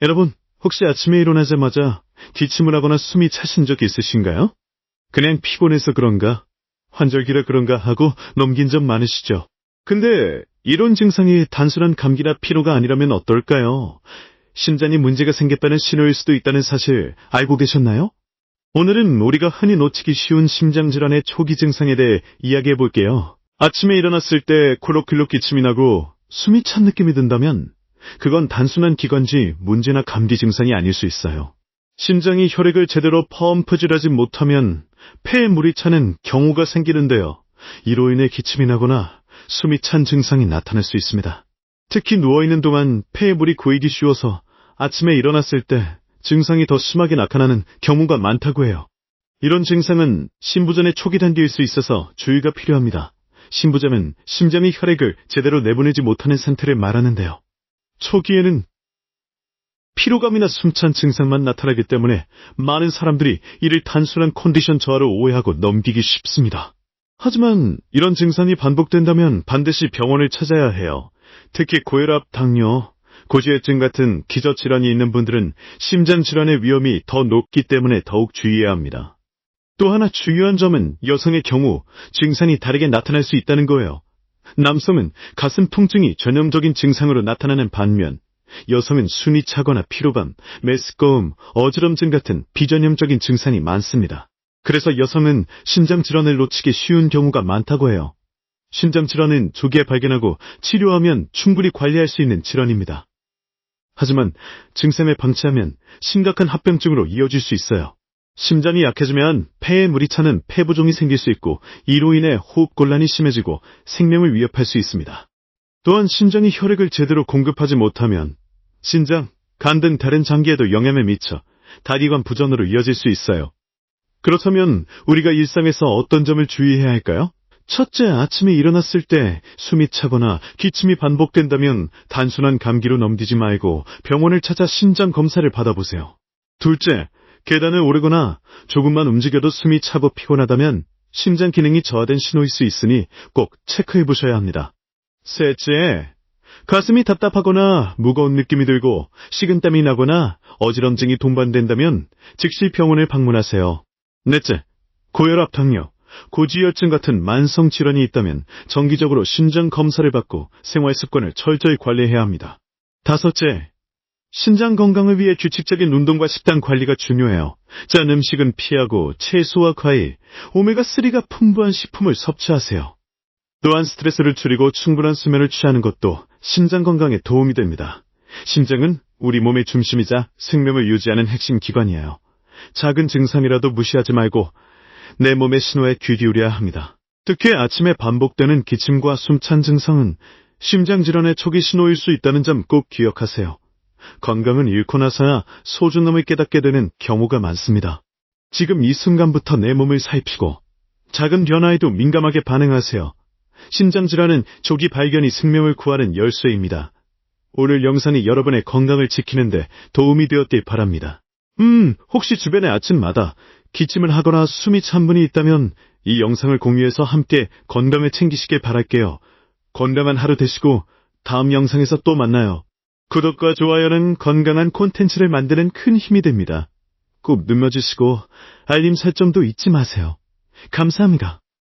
여러분, 혹시 아침에 일어나자마자 기침을 하거나 숨이 차신 적 있으신가요? 그냥 피곤해서 그런가, 환절기라 그런가 하고 넘긴 적 많으시죠? 근데 이런 증상이 단순한 감기나 피로가 아니라면 어떨까요? 심장에 문제가 생겼다는 신호일 수도 있다는 사실 알고 계셨나요? 오늘은 우리가 흔히 놓치기 쉬운 심장질환의 초기 증상에 대해 이야기해 볼게요. 아침에 일어났을 때 콜록콜록 기침이 나고 숨이 찬 느낌이 든다면 그건 단순한 기관지 문제나 감기 증상이 아닐 수 있어요. 심장이 혈액을 제대로 펌프질하지 못하면 폐에 물이 차는 경우가 생기는데요. 이로 인해 기침이 나거나 숨이 찬 증상이 나타날 수 있습니다. 특히 누워있는 동안 폐에 물이 고이기 쉬워서 아침에 일어났을 때 증상이 더 심하게 나타나는 경우가 많다고 해요. 이런 증상은 심부전의 초기 단계일 수 있어서 주의가 필요합니다. 심부전은 심장이 혈액을 제대로 내보내지 못하는 상태를 말하는데요. 초기에는 피로감이나 숨찬 증상만 나타나기 때문에 많은 사람들이 이를 단순한 컨디션 저하로 오해하고 넘기기 쉽습니다. 하지만 이런 증상이 반복된다면 반드시 병원을 찾아야 해요. 특히 고혈압, 당뇨, 고지혈증 같은 기저질환이 있는 분들은 심장질환의 위험이 더 높기 때문에 더욱 주의해야 합니다. 또 하나 중요한 점은 여성의 경우 증상이 다르게 나타날 수 있다는 거예요. 남성은 가슴 통증이 전형적인 증상으로 나타나는 반면 여성은 숨이 차거나 피로감, 메스꺼움, 어지럼증 같은 비전형적인 증상이 많습니다. 그래서 여성은 심장질환을 놓치기 쉬운 경우가 많다고 해요. 심장질환은 조기에 발견하고 치료하면 충분히 관리할 수 있는 질환입니다. 하지만 증상을 방치하면 심각한 합병증으로 이어질 수 있어요. 심장이 약해지면 폐에 물이 차는 폐부종이 생길 수 있고 이로 인해 호흡곤란이 심해지고 생명을 위협할 수 있습니다. 또한 심장이 혈액을 제대로 공급하지 못하면 신장, 간 등 다른 장기에도 영향을 미쳐 다기관 부전으로 이어질 수 있어요. 그렇다면 우리가 일상에서 어떤 점을 주의해야 할까요? 첫째, 아침에 일어났을 때 숨이 차거나 기침이 반복된다면 단순한 감기로 넘기지 말고 병원을 찾아 심장 검사를 받아보세요. 둘째, 계단을 오르거나 조금만 움직여도 숨이 차고 피곤하다면 심장 기능이 저하된 신호일 수 있으니 꼭 체크해 보셔야 합니다. 셋째, 가슴이 답답하거나 무거운 느낌이 들고 식은땀이 나거나 어지럼증이 동반된다면 즉시 병원을 방문하세요. 넷째, 고혈압, 당뇨, 고지혈증 같은 만성 질환이 있다면 정기적으로 심장 검사를 받고 생활 습관을 철저히 관리해야 합니다. 다섯째, 신장 건강을 위해 규칙적인 운동과 식단 관리가 중요해요. 짠 음식은 피하고 채소와 과일, 오메가3가 풍부한 식품을 섭취하세요. 또한 스트레스를 줄이고 충분한 수면을 취하는 것도 심장 건강에 도움이 됩니다. 심장은 우리 몸의 중심이자 생명을 유지하는 핵심 기관이에요. 작은 증상이라도 무시하지 말고 내 몸의 신호에 귀 기울여야 합니다. 특히 아침에 반복되는 기침과 숨찬 증상은 심장질환의 초기 신호일 수 있다는 점 꼭 기억하세요. 건강은 잃고 나서야 소중함을 깨닫게 되는 경우가 많습니다. 지금 이 순간부터 내 몸을 살피고 작은 변화에도 민감하게 반응하세요. 심장질환은 조기 발견이 생명을 구하는 열쇠입니다. 오늘 영상이 여러분의 건강을 지키는데 도움이 되었길 바랍니다. 혹시 주변에 아침마다 기침을 하거나 숨이 찬 분이 있다면 이 영상을 공유해서 함께 건강을 챙기시길 바랄게요. 건강한 하루 되시고 다음 영상에서 또 만나요. 구독과 좋아요는 건강한 콘텐츠를 만드는 큰 힘이 됩니다. 꼭 눌러주시고 알림 설정도 잊지 마세요. 감사합니다.